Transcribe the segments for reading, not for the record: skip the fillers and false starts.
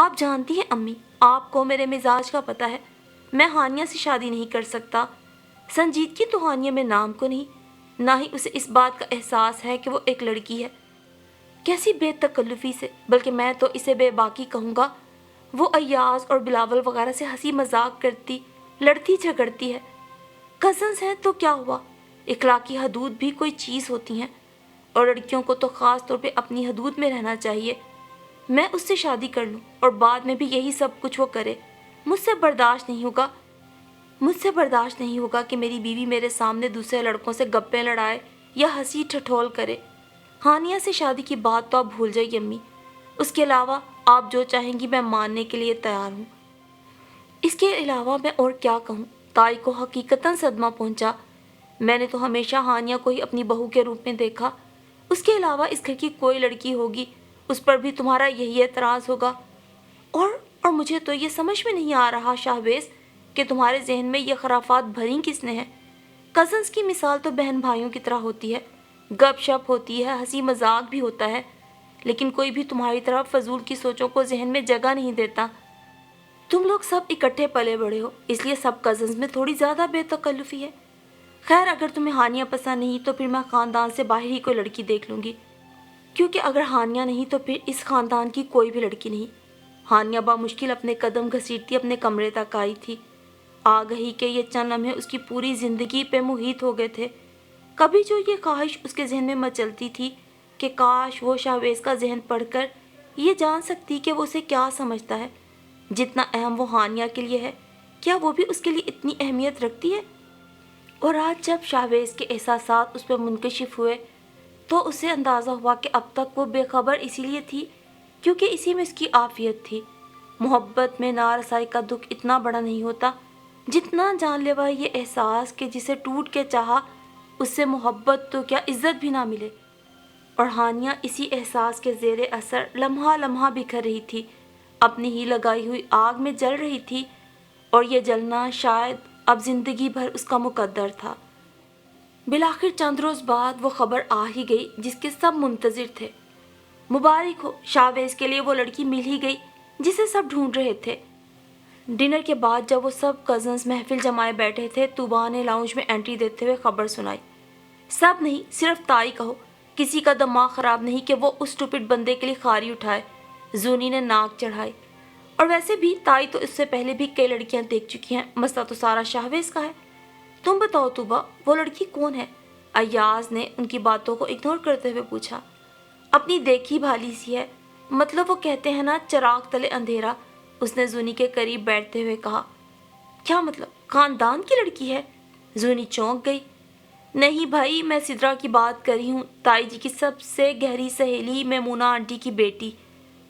آپ جانتی ہیں امی، آپ کو میرے مزاج کا پتہ ہے، میں ہانیہ سے شادی نہیں کر سکتا۔ سنجیدگی تو ہانیہ میں نام کو نہیں، نہ ہی اسے اس بات کا احساس ہے کہ وہ ایک لڑکی ہے۔ کیسی بے تکلفی سے، بلکہ میں تو اسے بے باکی کہوں گا۔ وہ ایاز اور بلاول وغیرہ سے ہنسی مذاق کرتی، لڑتی جھگڑتی ہے۔ کزنز ہیں تو کیا ہوا، اخلاقی حدود بھی کوئی چیز ہوتی ہیں، اور لڑکیوں کو تو خاص طور پہ اپنی حدود میں رہنا چاہیے۔ میں اس سے شادی کر لوں اور بعد میں بھی یہی سب کچھ وہ کرے، مجھ سے برداشت نہیں ہوگا کہ میری بیوی میرے سامنے دوسرے لڑکوں سے گپیں لڑائے یا ہنسی ٹھٹول کرے۔ ہانیہ سے شادی کی بات تو آپ بھول جائیے امی، اس کے علاوہ آپ جو چاہیں گی میں ماننے کے لیے تیار ہوں۔ اس کے علاوہ میں اور کیا کہوں؟ تائی کو حقیقتاً صدمہ پہنچا۔ میں نے تو ہمیشہ ہانیہ کو ہی اپنی بہو کے روپ میں دیکھا، اس کے علاوہ اس گھر کی کوئی لڑکی ہوگی اس پر بھی تمہارا یہی اعتراض ہوگا۔ اور مجھے تو یہ سمجھ میں نہیں آ رہا شاہبیز کہ تمہارے ذہن میں یہ خرافات بھری کس نے ہیں۔ کزنز کی مثال تو بہن بھائیوں کی طرح ہوتی ہے، گپ شپ ہوتی ہے، ہنسی مذاق بھی ہوتا ہے، لیکن کوئی بھی تمہاری طرح فضول کی سوچوں کو ذہن میں جگہ نہیں دیتا۔ تم لوگ سب اکٹھے پلے بڑے ہو، اس لیے سب کزنز میں تھوڑی زیادہ بے تکلفی ہے۔ خیر اگر تمہیں ہانیہ پسند نہیں تو پھر میں خاندان سے باہر ہی کوئی لڑکی دیکھ لوں گی، کیونکہ اگر ہانیہ نہیں تو پھر اس خاندان کی کوئی بھی لڑکی نہیں۔ ہانیہ بامشکل اپنے قدم گھسیٹتی اپنے کمرے تک آئی تھی۔ آگہی کے یہ چند لمحے اس کی پوری زندگی پہ محیط ہو گئے تھے۔ کبھی جو یہ خواہش اس کے ذہن میں مچلتی تھی کہ کاش وہ شاہبیز کا ذہن پڑھ کر یہ جان سکتی کہ وہ اسے کیا سمجھتا ہے، جتنا اہم وہ ہانیہ کے لیے ہے، کیا وہ بھی اس کے لیے اتنی اہمیت رکھتی ہے؟ اور آج جب شاہبیز کے احساسات اس پہ منکشف ہوئے تو اسے اندازہ ہوا کہ اب تک وہ بے خبر اسی لیے تھی کیونکہ اسی میں اس کی عافیت تھی۔ محبت میں نارسائی کا دکھ اتنا بڑا نہیں ہوتا جتنا جان لیوا یہ احساس کہ جسے ٹوٹ کے چاہا اس سے محبت تو کیا عزت بھی نہ ملے۔ اور ہانیہ اسی احساس کے زیر اثر لمحہ لمحہ بکھر رہی تھی، اپنی ہی لگائی ہوئی آگ میں جل رہی تھی، اور یہ جلنا شاید اب زندگی بھر اس کا مقدر تھا۔ بالآخر چند روز بعد وہ خبر آ ہی گئی جس کے سب منتظر تھے۔ مبارک ہو، شاہبیز کے لیے وہ لڑکی مل ہی گئی جسے سب ڈھونڈ رہے تھے۔ ڈنر کے بعد جب وہ سب کزنز محفل جمائے بیٹھے تھے، طوبا نے لاؤنج میں انٹری دیتے ہوئے خبر سنائی۔ سب نہیں، صرف تائی کہو، کسی کا دماغ خراب نہیں کہ وہ اس ٹوپٹ بندے کے لیے خاری اٹھائے۔ زونی نے ناک چڑھائی۔ اور ویسے بھی تائی تو اس سے پہلے بھی کئی لڑکیاں دیکھ چکی ہیں، مسئلہ تو سارا شاہبیز کا ہے۔ تم بتاؤ طوبا، وہ لڑکی کون ہے؟ ایاز نے ان کی باتوں کو اگنور کرتے ہوئے پوچھا۔ اپنی دیکھی بھالی سی ہے، مطلب وہ کہتے ہیں نا چراغ تلے اندھیرا، اس نے زونی کے قریب بیٹھتے ہوئے کہا۔ کیا مطلب، خاندان کی لڑکی ہے؟ زونی چونک گئی۔ نہیں بھائی، میں سدرا کی بات کر رہی ہوں، تائی جی کی سب سے گہری سہیلی میمونہ آنٹی کی بیٹی۔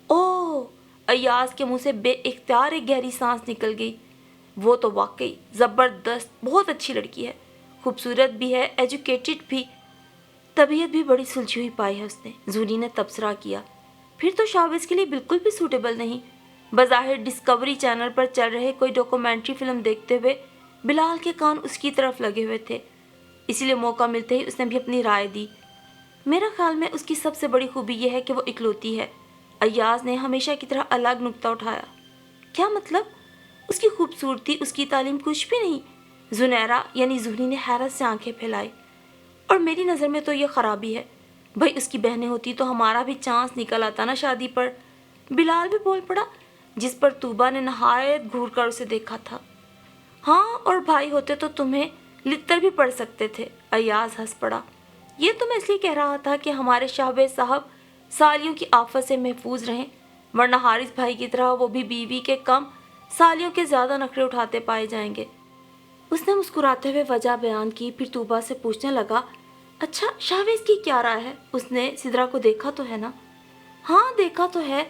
اوہ! ایاز کے منہ سے بے اختیار ایک گہری سانس نکل گئی۔ وہ تو واقعی زبردست، بہت اچھی لڑکی ہے، خوبصورت بھی ہے، ایجوکیٹڈ بھی، طبیعت بھی بڑی سلجھی ہوئی پائی ہے اس نے، زونی نے تبصرہ کیا۔ پھر تو شاہبیز کے لیے بالکل بھی سوٹیبل نہیں۔ بظاہر ڈسکوری چینل پر چل رہے کوئی ڈاکومنٹری فلم دیکھتے ہوئے بلال کے کان اس کی طرف لگے ہوئے تھے، اسی لیے موقع ملتے ہی اس نے بھی اپنی رائے دی۔ میرا خیال میں اس کی سب سے بڑی خوبی یہ ہے کہ وہ اکلوتی ہے۔ ایاز نے ہمیشہ کی طرح الگ نکتہ اٹھایا۔ کیا مطلب؟ اس کی خوبصورتی، اس کی تعلیم کچھ بھی نہیں؟ زنیرہ یعنی زہری نے حیرت سے آنکھیں پھیلائی۔ اور میری نظر میں تو یہ خرابی ہے، بھائی اس کی بہنیں ہوتی تو ہمارا بھی چانس نکل آتا نا شادی پر۔ بلال بھی بول پڑا، جس پر طوبا نے نہایت گھور کر اسے دیکھا تھا۔ ہاں، اور بھائی ہوتے تو تمہیں لتر بھی پڑ سکتے تھے، ایاز ہنس پڑا۔ یہ تو میں اس لیے کہہ رہا تھا کہ ہمارے شاہبیز صاحب سالیوں کی آفت سے محفوظ رہیں، ورنہ حارث بھائی کی طرح وہ بھی بیوی کے کم سالیوں کے زیادہ نخرے اٹھاتے پائے جائیں گے۔ اس نے مسکراتے ہوئے وجہ بیان کی، پھر طوبا سے پوچھنے لگا، اچھا شاہبیز کی کیا رائے ہے؟ اس نے سدرا کو دیکھا تو ہے نا؟ ہاں دیکھا تو ہے،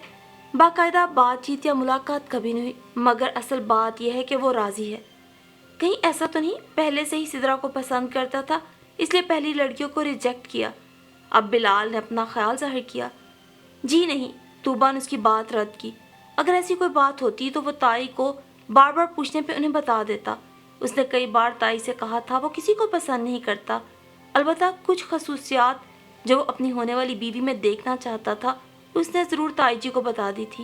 باقاعدہ بات چیت یا ملاقات کبھی نہیں ہوئی، مگر اصل بات یہ ہے کہ وہ راضی ہے۔ کہیں ایسا تو نہیں پہلے سے ہی سدرا کو پسند کرتا تھا اس لیے پہلی لڑکیوں کو ریجیکٹ کیا؟ اب بلال نے اپنا خیال ظاہر کیا۔ جی نہیں، طوبا نے اس کی بات رد کی۔ اگر ایسی کوئی بات ہوتی تو وہ تائی کو بار بار پوچھنے پہ انہیں بتا دیتا۔ اس نے کئی بار تائی سے کہا تھا وہ کسی کو پسند نہیں کرتا، البتہ کچھ خصوصیات جو وہ اپنی ہونے والی بیوی میں دیکھنا چاہتا تھا اس نے ضرور تائی جی کو بتا دی تھی۔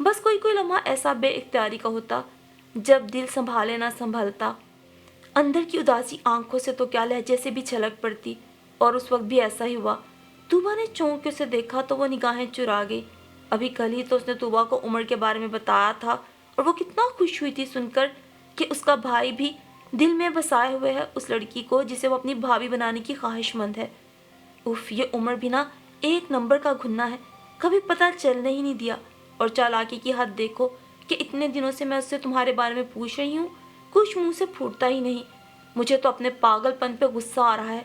بس کوئی کوئی لمحہ ایسا بے اختیاری کا ہوتا جب دل سنبھالے نہ سنبھلتا، اندر کی اداسی آنکھوں سے تو کیا لہجے سے بھی چھلک پڑتی، اور اس وقت بھی ایسا ہی ہوا۔ طوبا نے چونک کے اسے دیکھا تو وہ نگاہیں چرا گئی۔ ابھی کل ہی تو اس نے طوبا کو عمر کے بارے میں بتایا تھا، اور وہ کتنا خوش ہوئی تھی سن کر کہ اس کا بھائی بھی دل میں بسائے ہوئے ہے اس لڑکی کو جسے وہ اپنی بھابھی بنانے کی خواہش مند ہے۔ اف، یہ عمر بھی نا ایک نمبر کا گھنا ہے، کبھی پتہ چلنے ہی نہیں دیا۔ اور چالاکی کی حد دیکھو کہ اتنے دنوں سے میں اس سے تمہارے بارے میں پوچھ رہی ہوں، کچھ منہ سے پھوٹتا ہی نہیں۔ مجھے تو اپنے پاگل پن پہ غصہ آ رہا ہے۔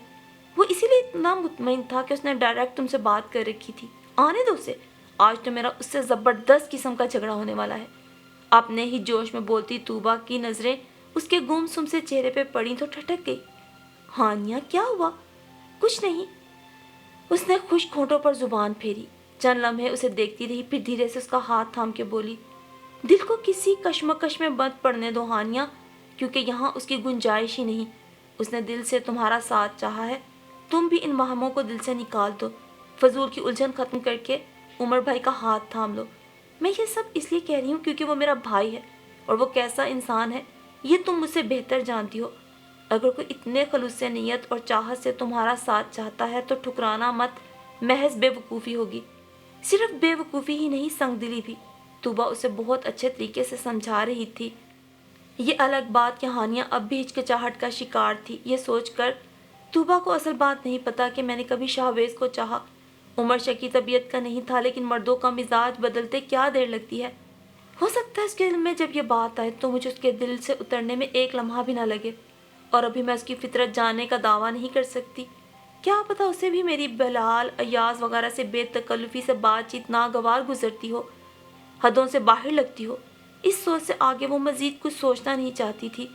وہ اسی لیے اتنا مطمئن تھا کہ اس نے ڈائریکٹ تم سے بات کر رکھی تھی۔ آنے دو اسے، آج تو میرا اس سے زبردست قسم کا جھگڑا ہونے والا ہے۔ اپنے ہی جوش میں بولتی طوبا کی نظریں اس کے گمسم سے چہرے پہ پڑیں تو ٹھٹک گئی۔ ہانیہ، کیا ہوا؟ کچھ نہیں، اس نے خشک ہونٹوں پر زبان پھیری۔ چند لمحے اسے دیکھتی رہی، پھر دھیرے سے اس کا ہاتھ تھام کے بولی، دل کو کسی کشمکش میں مت پڑنے دو ہانیہ، کیونکہ یہاں اس کی گنجائش ہی نہیں۔ اس نے دل سے تمہارا ساتھ چاہا ہے، تم بھی ان وہموں کو دل سے نکال دو۔ فضول کی الجھن ختم کر کے عمر بھائی کا ہاتھ تھام لو۔ میں یہ سب اس لیے کہہ رہی ہوں کیونکہ وہ میرا بھائی ہے، اور وہ کیسا انسان ہے یہ تم مجھ سے بہتر جانتی ہو۔ اگر کوئی اتنے خلوص سے نیت اور چاہت سے تمہارا ساتھ چاہتا ہے تو ٹھکرانا مت، محض بے وقوفی ہوگی۔ صرف بے وقوفی ہی نہیں، سنگ دلی بھی۔ طوبا اسے بہت اچھے طریقے سے سمجھا رہی تھی۔ یہ الگ بات کہ ہانیہ اب بھی ہچکچاہٹ کا شکار تھی، یہ سوچ کر طوبا کو اصل بات نہیں پتا کہ میں نے کبھی شاہویز کو چاہا۔ عمر شکی طبیعت کا نہیں تھا، لیکن مردوں کا مزاج بدلتے کیا دیر لگتی ہے۔ ہو سکتا ہے اس کے دل میں جب یہ بات آئے تو مجھے اس کے دل سے اترنے میں ایک لمحہ بھی نہ لگے، اور ابھی میں اس کی فطرت جاننے کا دعویٰ نہیں کر سکتی۔ کیا پتا اسے بھی میری بلال، ایاز وغیرہ سے بے تکلفی سے بات چیت ناگوار گزرتی ہو، حدوں سے باہر لگتی ہو۔ اس سوچ سے آگے وہ مزید کچھ سوچنا نہیں چاہتی تھی۔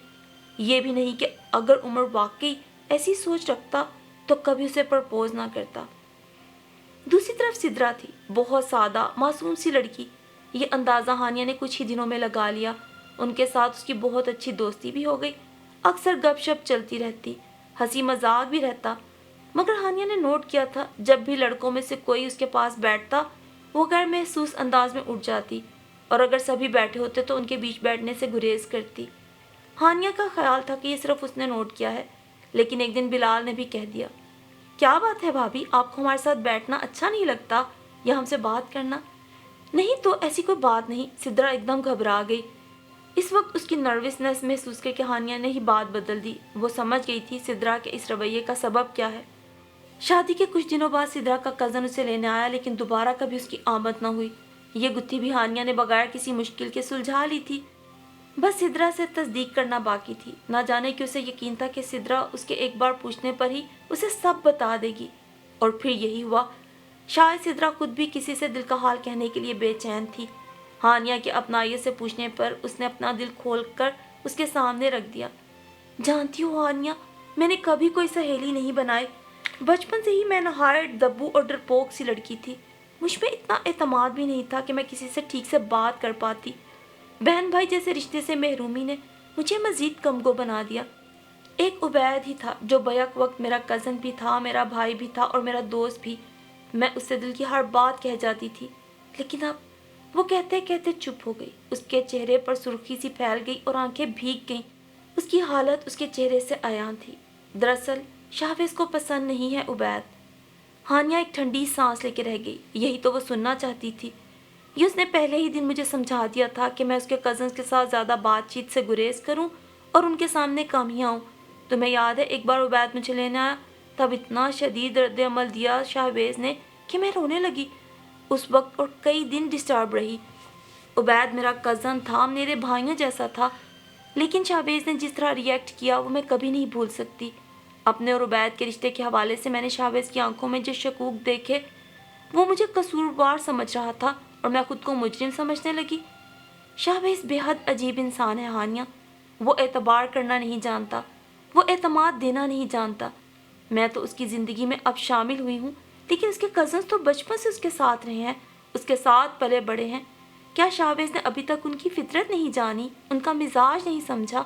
یہ بھی نہیں کہ اگر عمر واقعی ایسی سوچ رکھتا تو کبھی اسے پرپوز نہ کرتا۔ دوسری طرف سدرا تھی، بہت سادہ معصوم سی لڑکی۔ یہ اندازہ ہانیہ نے کچھ ہی دنوں میں لگا لیا۔ ان کے ساتھ اس کی بہت اچھی دوستی بھی ہو گئی، اکثر گپ شپ چلتی رہتی، ہنسی مذاق بھی رہتا۔ مگر ہانیہ نے نوٹ کیا تھا جب بھی لڑکوں میں سے کوئی اس کے پاس بیٹھتا وہ غیر محسوس انداز میں اٹھ جاتی، اور اگر سبھی بیٹھے ہوتے تو ان کے بیچ بیٹھنے سے گریز کرتی۔ ہانیہ کا خیال تھا کہ یہ صرف اس نے نوٹ کیا ہے، لیکن ایک دن بلال نے بھی کہہ دیا، کیا بات ہے بھابھی، آپ کو ہمارے ساتھ بیٹھنا اچھا نہیں لگتا یا ہم سے بات کرنا؟ نہیں تو ایسی کوئی بات نہیں۔ سدرا ایک دم گھبرا گئی۔ اس وقت اس کی نروسنس محسوس کر کے ہانیہ نے ہی بات بدل دی۔ وہ سمجھ گئی تھی سدرا کے اس رویے کا سبب کیا ہے۔ شادی کے کچھ دنوں بعد سدرا کا کزن اسے لینے آیا، لیکن دوبارہ کبھی اس کی آمد نہ ہوئی۔ یہ گتھی بھی ہانیہ نے بغیر کسی مشکل کے سلجھا لی تھی، بس سدرا سے تصدیق کرنا باقی تھی۔ نہ جانے کہ اسے یقین تھا کہ سدرا اس کے ایک بار پوچھنے پر ہی اسے سب بتا دے گی، اور پھر یہی ہوا۔ شاید سدرا خود بھی کسی سے دل کا حال کہنے کے لیے بے چین تھی۔ ہانیہ کے اپنائیت سے پوچھنے پر اس نے اپنا دل کھول کر اس کے سامنے رکھ دیا۔ جانتی ہو ہانیہ، میں نے کبھی کوئی سہیلی نہیں بنائی۔ بچپن سے ہی میں نہایت دبو اور ڈرپوک سی لڑکی تھی۔ مجھ میں اتنا اعتماد بھی نہیں تھا کہ میں کسی سے ٹھیک سے بات کر پاتی۔ بہن بھائی جیسے رشتے سے محرومی نے مجھے مزید کمگو بنا دیا۔ ایک عبید ہی تھا جو بیک وقت میرا کزن بھی تھا، میرا بھائی بھی تھا اور میرا دوست بھی۔ میں اس سے دل کی ہر بات کہہ جاتی تھی، لیکن اب وہ کہتے کہتے چپ ہو گئی۔ اس کے چہرے پر سرخی سی پھیل گئی اور آنکھیں بھیگ گئیں۔ اس کی حالت اس کے چہرے سے عیاں تھی۔ دراصل شاہویز کو پسند نہیں ہے عبید۔ ہانیہ ایک ٹھنڈی سانس لے کے رہ گئی۔ یہی تو وہ سننا چاہتی تھی۔ یہ اس نے پہلے ہی دن مجھے سمجھا دیا تھا کہ میں اس کے کزنز کے ساتھ زیادہ بات چیت سے گریز کروں اور ان کے سامنے کم ہی آؤں۔ تمہیں یاد ہے ایک بار عبید مجھے لینے آیا، تب اتنا شدید رد عمل دیا شاہویز نے کہ میں رونے لگی۔ اس وقت اور کئی دن ڈسٹرب رہی۔ عبید میرا کزن تھا، میرے بھائیوں جیسا تھا، لیکن شاہویز نے جس طرح ریئیکٹ کیا وہ میں کبھی نہیں بھول سکتی۔ اپنے اور عبید کے رشتے کے حوالے سے میں نے شاہویز کی آنکھوں میں جو شکوک دیکھے وہ مجھے قصوروار سمجھ رہا تھا، اور میں خود کو مجرم سمجھنے لگی۔ شاہویز بے حد عجیب انسان ہے ہانیہ۔ وہ اعتبار کرنا نہیں جانتا، وہ اعتماد دینا نہیں جانتا۔ میں تو اس کی زندگی میں اب شامل ہوئی ہوں، لیکن اس کے کزنز تو بچپن سے اس کے ساتھ رہے ہیں، اس کے ساتھ پلے بڑے ہیں۔ کیا شاہویز نے ابھی تک ان کی فطرت نہیں جانی، ان کا مزاج نہیں سمجھا؟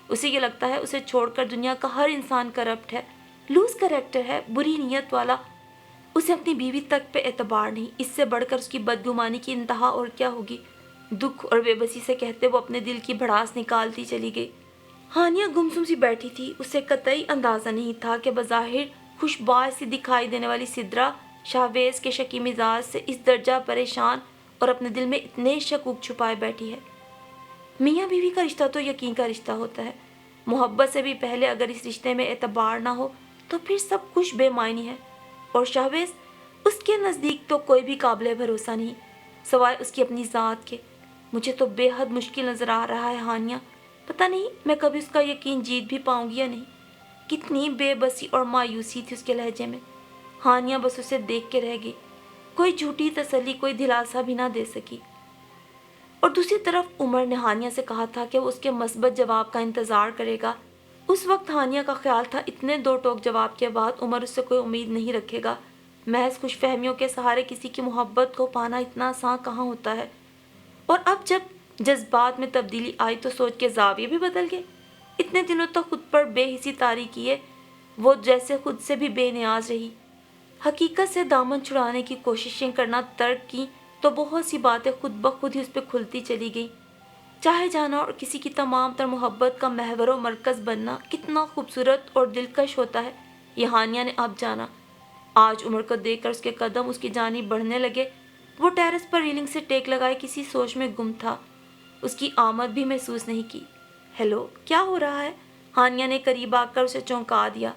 اسے یہ لگتا ہے اسے چھوڑ کر دنیا کا ہر انسان کرپٹ ہے، لوز کریکٹر ہے، بری نیت والا۔ اسے اپنی بیوی تک پہ اعتبار نہیں، اس سے بڑھ کر اس کی بدگمانی کی انتہا اور کیا ہوگی۔ دکھ اور بے بسی سے کہتے وہ اپنے دل کی بھڑاس نکالتی چلی گئی۔ ہانیہ گمسم سی بیٹھی تھی، اسے قطعی اندازہ نہیں تھا کہ بظاہر خوش باعث سی دکھائی دینے والی سدرا شاہویز کے شکی مزاج سے اس درجہ پریشان اور اپنے دل میں اتنے شکوک چھپائے بیٹھی ہے۔ میاں بیوی کا رشتہ تو یقین کا رشتہ ہوتا ہے، محبت سے بھی پہلے اگر اس رشتے میں اعتبار نہ ہو تو پھر سب کچھ بے معنی ہے، اور شاہویز اس کے نزدیک تو کوئی بھی قابل بھروسہ نہیں سوائے اس کی اپنی ذات کے۔ مجھے تو بے حد مشکل نظر آ رہا ہے ہانیہ، پتہ نہیں میں کبھی اس کا یقین جیت بھی پاؤں گی یا نہیں۔ کتنی بے بسی اور مایوسی تھی اس کے لہجے میں۔ ہانیہ بس اسے دیکھ کے رہ گئی، کوئی جھوٹی تسلی، کوئی دلاسا بھی نہ دے سکی۔ اور دوسری طرف عمر نے ہانیہ سے کہا تھا کہ وہ اس کے مثبت جواب کا انتظار کرے گا۔ اس وقت ہانیہ کا خیال تھا اتنے دو ٹوک جواب کے بعد عمر اس سے کوئی امید نہیں رکھے گا۔ محض خوش فہمیوں کے سہارے کسی کی محبت کو پانا اتنا آسان کہاں ہوتا ہے۔ اور اب جب جذبات میں تبدیلی آئی تو سوچ کے زاویے بھی بدل گئے۔ اتنے دنوں تک خود پر بے حسی طاری کیے وہ جیسے خود سے بھی بے نیاز رہی۔ حقیقت سے دامن چھڑانے کی کوششیں کرنا ترک کی تو بہت سی باتیں خود بخود ہی اس پہ کھلتی چلی گئیں۔ چاہے جانا اور کسی کی تمام تر محبت کا محور و مرکز بننا کتنا خوبصورت اور دلکش ہوتا ہے، یہ ہانیہ نے اب جانا۔ آج عمر کو دیکھ کر اس کے قدم اس کی جانب بڑھنے لگے۔ وہ ٹیرس پر ریلنگ سے ٹیک لگائے کسی سوچ میں گم تھا، اس کی آمد بھی محسوس نہیں کی۔ ہیلو، کیا ہو رہا ہے؟ ہانیہ نے قریب آ کر اسے چونکا دیا۔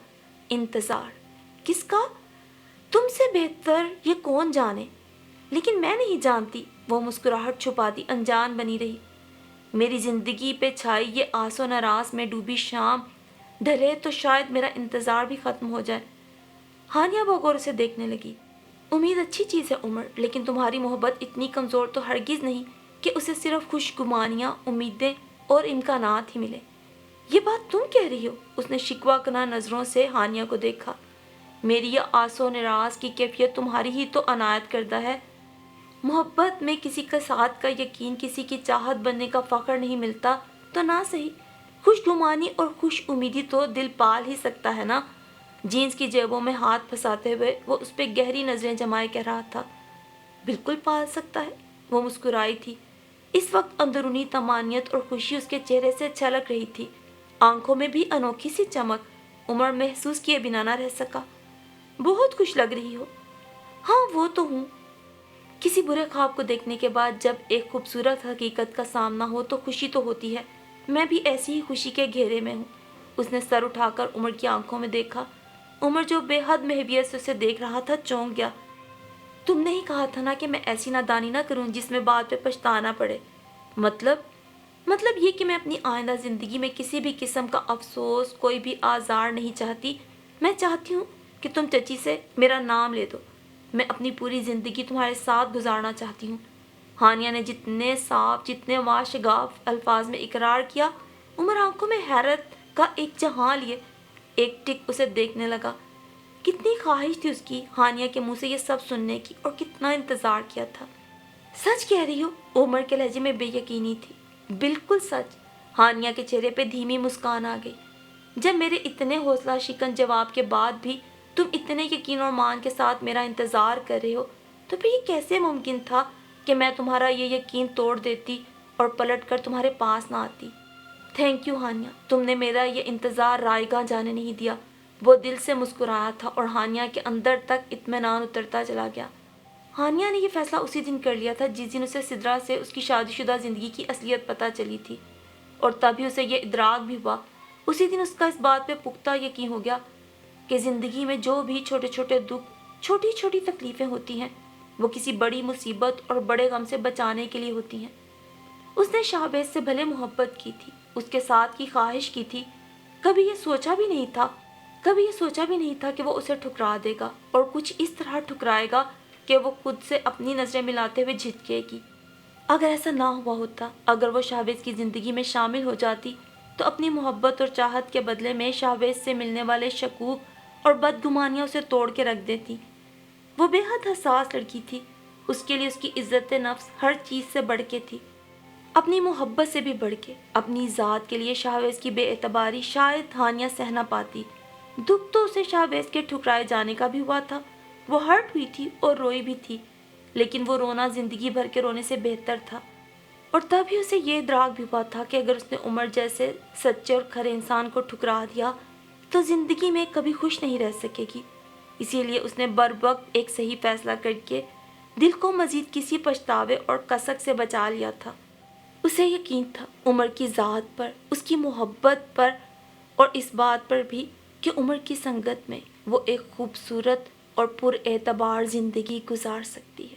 انتظار کس کا؟ تم سے بہتر یہ کون جانے، لیکن میں نہیں جانتی۔ وہ مسکراہٹ چھپاتی انجان بنی رہی۔ میری زندگی پہ چھائی یہ آس و نراس میں ڈوبی شام ڈھلے تو شاید میرا انتظار بھی ختم ہو جائے۔ ہانیہ بغور اسے دیکھنے لگی۔ امید اچھی چیز ہے عمر، لیکن تمہاری محبت اتنی کمزور تو ہرگز نہیں کہ اسے صرف خوش گمانیاں، امیدیں اور امکانات ہی ملے۔ یہ بات تم کہہ رہی ہو؟ اس نے شکوہ کناں نظروں سے ہانیہ کو دیکھا۔ میری یہ آس و نراس کی کیفیت تمہاری ہی تو عنایت کردہ ہے۔ محبت میں کسی کا ساتھ کا یقین، کسی کی چاہت بننے کا فخر نہیں ملتا تو نہ صحیح خوش گمانی اور خوش امیدی تو دل پال ہی سکتا ہے نا۔ جینز کی جیبوں میں ہاتھ پھنساتے ہوئے وہ اس پہ گہری نظریں جمائے کہہ رہا تھا۔ بالکل پال سکتا ہے، وہ مسکرائی تھی۔ اس وقت اندرونی طمانینت اور خوشی اس کے چہرے سے چھلک رہی تھی، آنکھوں میں بھی انوکھی سی چمک۔ عمر محسوس کیے بنا نہ رہ سکا۔ بہت خوش لگ رہی ہو۔ ہاں وہ تو ہوں۔ کسی برے خواب کو دیکھنے کے بعد جب ایک خوبصورت حقیقت کا سامنا ہو تو خوشی تو ہوتی ہے۔ میں بھی ایسی ہی خوشی کے گھیرے میں ہوں۔ اس نے سر اٹھا کر عمر کی آنکھوں میں دیکھا۔ عمر جو بے حد محبت سے اسے دیکھ رہا تھا چونک گیا۔ تم نے ہی کہا تھا نا کہ میں ایسی نادانی نہ کروں جس میں بعد پہ پچھتانا پڑے۔ مطلب یہ کہ میں اپنی آئندہ زندگی میں کسی بھی قسم کا افسوس، کوئی بھی آزار نہیں چاہتی۔ میں چاہتی ہوں کہ تم چچی سے میرا نام لے دو۔ میں اپنی پوری زندگی تمہارے ساتھ گزارنا چاہتی ہوں۔ ہانیہ نے جتنے صاف، جتنے واشگاف الفاظ میں اقرار کیا، عمر آنکھوں میں حیرت کا ایک جہاں لیے ایک ٹک اسے دیکھنے لگا۔ کتنی خواہش تھی اس کی ہانیہ کے منہ سے یہ سب سننے کی، اور کتنا انتظار کیا تھا۔ سچ کہہ رہی ہو؟ عمر کے لہجے میں بے یقینی تھی۔ بالکل سچ۔ ہانیہ کے چہرے پہ دھیمی مسکان آ گئی۔ جب میرے اتنے حوصلہ شکن جواب کے بعد بھی تم اتنے یقین اور مان کے ساتھ میرا انتظار کر رہے ہو تو پھر یہ کیسے ممکن تھا کہ میں تمہارا یہ یقین توڑ دیتی اور پلٹ کر تمہارے پاس نہ آتی۔ تھینک یو ہانیہ، تم نے میرا یہ انتظار رائے گاہ جانے نہیں دیا۔ وہ دل سے مسکرایا تھا اور ہانیہ کے اندر تک اطمینان اترتا چلا گیا۔ ہانیہ نے یہ فیصلہ اسی دن کر لیا تھا جس دن اسے سدرا سے اس کی شادی شدہ زندگی کی اصلیت پتہ چلی تھی، اور تبھی اسے یہ ادراک بھی ہوا۔ اسی دن اس کا اس بات پہ پختہ یقین ہو گیا کہ زندگی میں جو بھی چھوٹے چھوٹے دکھ، چھوٹی چھوٹی تکلیفیں ہوتی ہیں وہ کسی بڑی مصیبت اور بڑے غم سے بچانے کے لیے ہوتی ہیں۔ اس نے شاہبیز سے بھلے محبت کی تھی، اس کے ساتھ کی خواہش کی تھی، کبھی یہ سوچا بھی نہیں تھا کہ وہ اسے ٹھکرا دے گا، اور کچھ اس طرح ٹھکرائے گا کہ وہ خود سے اپنی نظریں ملاتے ہوئے جھٹکے گی۔ اگر ایسا نہ ہوا ہوتا، اگر وہ شاہبیز کی زندگی میں شامل ہو جاتی تو اپنی محبت اور چاہت کے بدلے میں شاہبیز سے ملنے والے شکوک اور بدگمانیاں اسے توڑ کے رکھ دیتی۔ وہ بے حد حساس لڑکی تھی، اس کے لیے اس کی عزت نفس ہر چیز سے بڑھ کے تھی، اپنی محبت سے بھی بڑھ کے۔ اپنی ذات کے لیے شاہبیز کی بے اعتباری شاید ہانیہ سہ نہ پاتی۔ دکھ تو اسے شاہبیز کے ٹھکرائے جانے کا بھی ہوا تھا، وہ ہرٹ ہوئی تھی اور روئی بھی تھی، لیکن وہ رونا زندگی بھر کے رونے سے بہتر تھا۔ اور تبھی اسے یہ ادراک بھی ہوا تھا کہ اگر اس نے عمر جیسے سچے اور کھرے انسان کو ٹھکرا دیا تو زندگی میں کبھی خوش نہیں رہ سکے گی۔ اسی لیے اس نے بروقت ایک صحیح فیصلہ کر کے دل کو مزید کسی پچھتاوے اور کسک سے بچا لیا تھا۔ اسے یقین تھا عمر کی ذات پر، اس کی محبت پر، اور اس بات پر بھی کہ عمر کی سنگت میں وہ ایک خوبصورت اور پر اعتبار زندگی گزار سکتی ہے۔